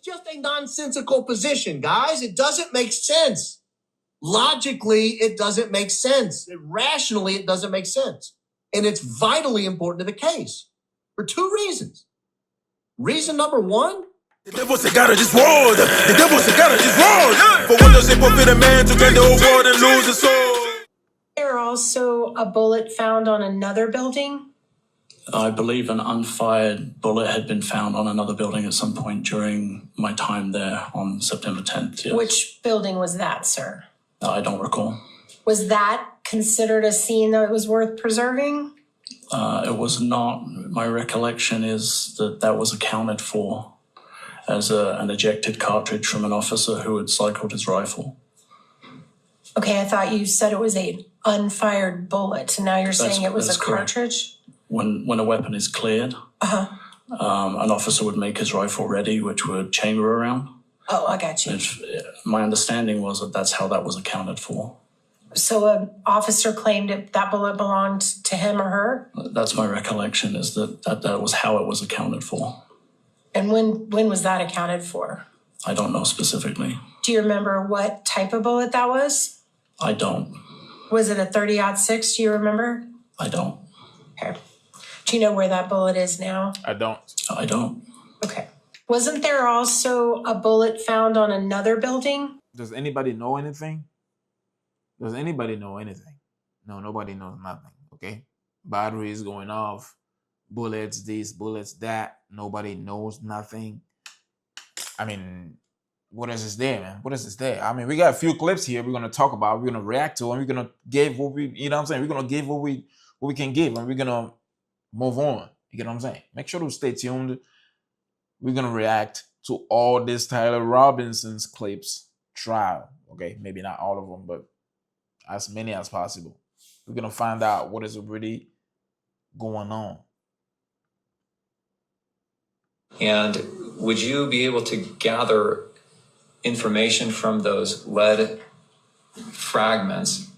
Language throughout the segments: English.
just a nonsensical position, guys. It doesn't make sense. Logically, it doesn't make sense. Rationally, it doesn't make sense. And it's vitally important to the case for two reasons. Reason number one, the devil said gotta just roll. The devil said gotta just roll. For what does it profit a man to gain the whole world and lose his soul? There also a bullet found on another building? I believe an unfired bullet had been found on another building at some point during my time there on September 10th. Yes. Which building was that, sir? I don't recall. Was that considered a scene that was worth preserving? It was not. My recollection is that that was accounted for as an ejected cartridge from an officer who had cycled his rifle. Okay, I thought you said it was an unfired bullet. Now you're saying it was a cartridge? When a weapon is cleared, an officer would make his rifle ready, which would chamber around. Oh, I got you. My understanding was that that's how that was accounted for. So an officer claimed that bullet belonged to him or her? That's my recollection, is that was how it was accounted for. And when was that accounted for? I don't know specifically. Do you remember what type of bullet that was? I don't. Was it a 30-06? Do you remember? I don't. Okay. Do you know where that bullet is now? I don't. I don't. Okay. Wasn't there also a bullet found on another building? Does anybody know anything? Does anybody know anything? No, nobody knows nothing, okay? Batteries going off, bullets this, bullets that. Nobody knows nothing. I mean, what else is there, man? What else is there? I mean, we got a few clips here we're going to talk about. We're going to react to, and we're going to give what we, you know what I'm saying? We're going to give what we can give, and we're going to move on. You get what I'm saying? Make sure to stay tuned. We're going to react to all this Tyler Robinson's clips trial. Okay, maybe not all of them, but as many as possible. We're going to find out what is really going on. And would you be able to gather information from those lead fragments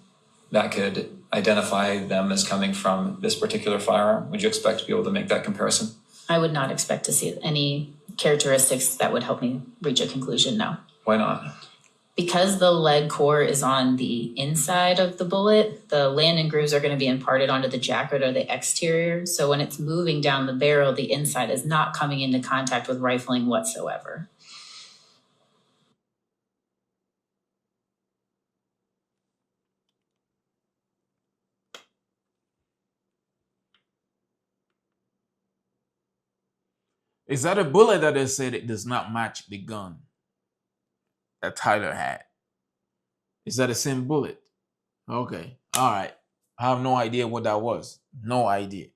that could identify them as coming from this particular firearm? Would you expect to be able to make that comparison? I would not expect to see any characteristics that would help me reach a conclusion, no. Why not? Because the lead core is on the inside of the bullet, the landing grooves are going to be imparted onto the jacket or the exterior. So when it's moving down the barrel, the inside is not coming into contact with rifling whatsoever. Is that a bullet that they said it does not match the gun that Tyler had? Is that the same bullet? Okay. All right. I have no idea what that was. No idea.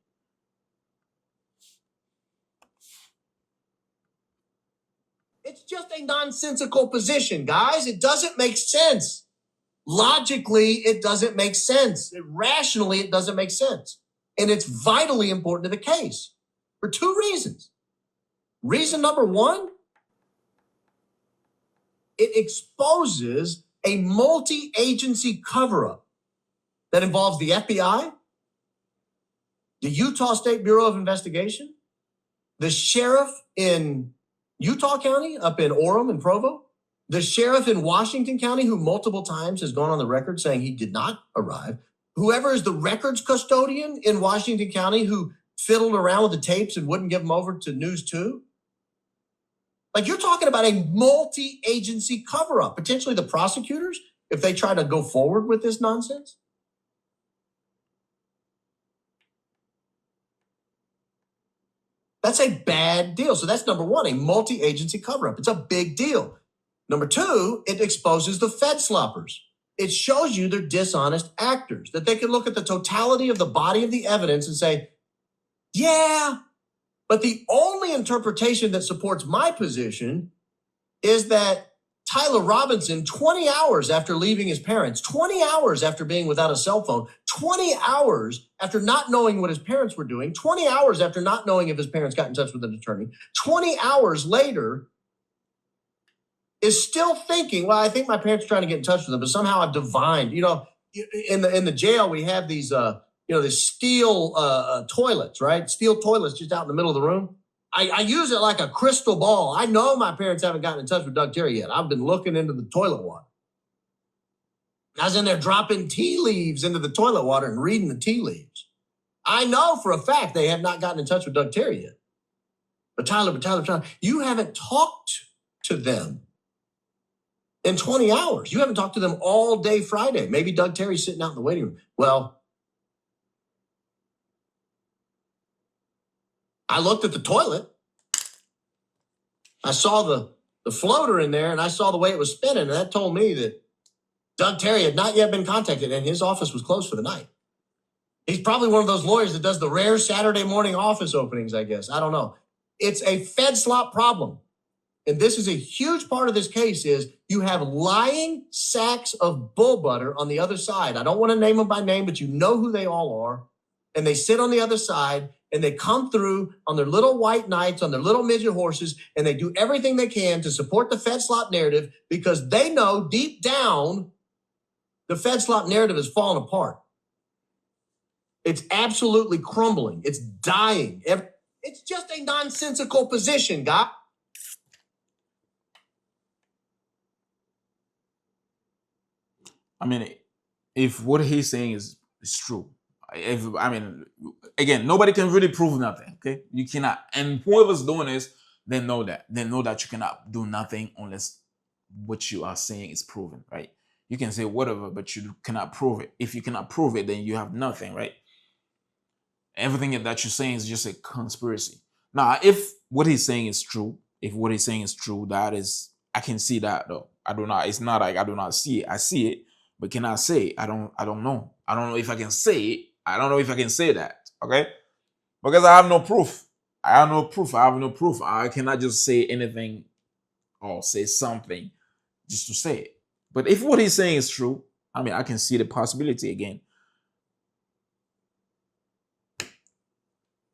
it's just a nonsensical position, guys. It doesn't make sense. Logically, it doesn't make sense. Rationally, it doesn't make sense. And it's vitally important to the case for two reasons. Reason number one, it exposes a multi-agency cover-up that involves the FBI, the Utah State Bureau of Investigation, the sheriff in Utah County up in Orem and Provo, the sheriff in Washington County, who multiple times has gone on the record saying he did not arrive, whoever is the records custodian in Washington County who fiddled around with the tapes and wouldn't give them over to News 2. Like, you're talking about a multi-agency cover-up, potentially the prosecutors, if they try to go forward with this nonsense. That's a bad deal. So that's number one, a multi-agency cover-up. It's a big deal. Number two, it exposes the Fed sloppers. It shows you they're dishonest actors, that they can look at the totality of the body of the evidence and say, yeah, but the only interpretation that supports my position is that Tyler Robinson, 20 hours after leaving his parents, 20 hours after being without a cell phone, 20 hours after not knowing what his parents were doing, 20 hours after not knowing if his parents got in touch with an attorney, 20 hours later is still thinking, well, I think my parents are trying to get in touch with them, but somehow I've divined. You know, in the jail, we have these, these steel toilets, right? Steel toilets just out in the middle of the room. I use it like a crystal ball. I know my parents haven't gotten in touch with Doug Terry yet. I've been looking into the toilet water. I was in there dropping tea leaves into the toilet water and reading the tea leaves. I know for a fact they have not gotten in touch with Doug Terry yet. But Tyler, you haven't talked to them in 20 hours. You haven't talked to them all day Friday. Maybe Doug Terry's sitting out in the waiting room. Well, I looked at the toilet. I saw the floater in there, and I saw the way it was spinning, and that told me that Doug Terry had not yet been contacted, and his office was closed for the night. He's probably one of those lawyers that does the rare Saturday morning office openings, I guess. I don't know. It's a Fed slop problem. And this is a huge part of this case is you have lying sacks of bull butter on the other side. I don't want to name them by name, but you know who they all are. And they sit on the other side and they come through on their little white knights, on their little midget horses, and they do everything they can to support the Fed slop narrative because they know deep down the Fed slop narrative is falling apart. It's absolutely crumbling. It's dying. It's just a nonsensical position, guy. I mean, if what he's saying is true, again, nobody can really prove nothing, okay? You cannot. And whoever's doing this, they know that. They know that you cannot do nothing unless what you are saying is proven, right? You can say whatever, but you cannot prove it. If you cannot prove it, then you have nothing, right? Everything that you're saying is just a conspiracy. Now, if what he's saying is true, that is, I can see that though. I do not, it's not like I do not see it. I see it, but can I say it? I don't know. I don't know if I can say it. I don't know if I can say that, okay? Because I have no proof. I cannot just say anything or say something just to say it. But if what he's saying is true, I can see the possibility again.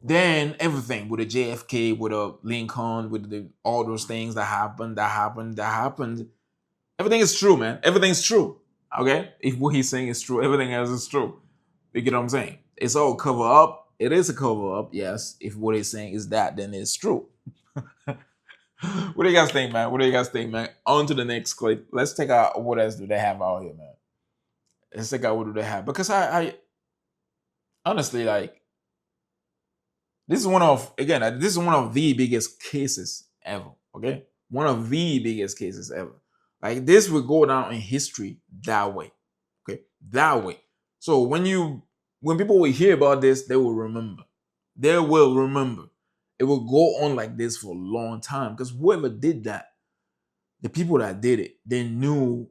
Then everything with the JFK, with the Lincoln, with all those things that happened. Everything is true, man. Everything's true. Okay? If what he's saying is true, everything else is true. You get what I'm saying? It's all cover up. It is a cover up, yes. If what he's saying is that, then it's true. What do you guys think, man? On to the next clip. Let's take out what else do they have out here, man. Let's take out what do they have. Because I honestly, like, this is one of the biggest cases ever, okay? One of the biggest cases ever. Like, this will go down in history that way, okay? That way. So when people will hear about this, they will remember. They will remember. It will go on like this for a long time because whoever did that, the people that did it, they knew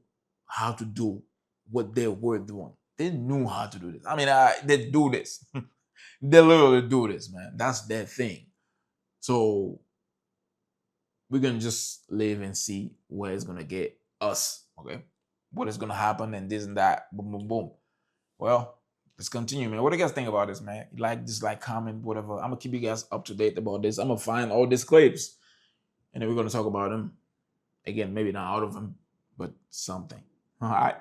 how to do what they were doing. They knew how to do this. They do this. They literally do this, man. That's their thing. So we're going to just live and see where it's going to get us, okay? What is going to happen and this and that. Boom, boom, boom. Well, let's continue, man. What do you guys think about this, man? Like, dislike, comment, whatever. I'm going to keep you guys up to date about this. I'm going to find all these clips and then we're going to talk about them. Again, maybe not all of them, but something. All right?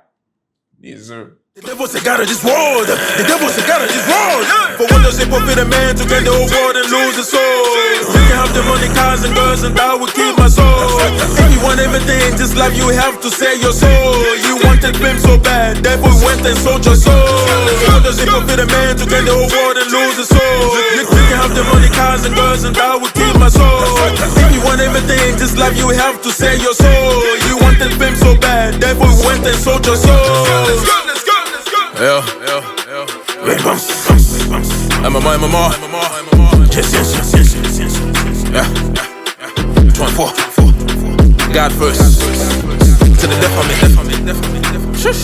Yes, sir. The devil said gotta just roll. The devil said gotta just roll. For what does it profit a man to gain the whole world and lose his soul? You can have the money, cars and girls, and that will keep my soul. If you want everything, this life you have to sell your soul. You wanted fame so bad, devil went and sold your soul. What does it profit a man to gain the whole world and lose his soul? You can have the money, cars and girls, and that will keep my soul. If you want everything, this life you have to sell your soul. You wanted fame so bad, devil went and sold your soul. Yeah. Red bumps. MMA. Yes. Yeah. 24. God first. To the death of me. Shush.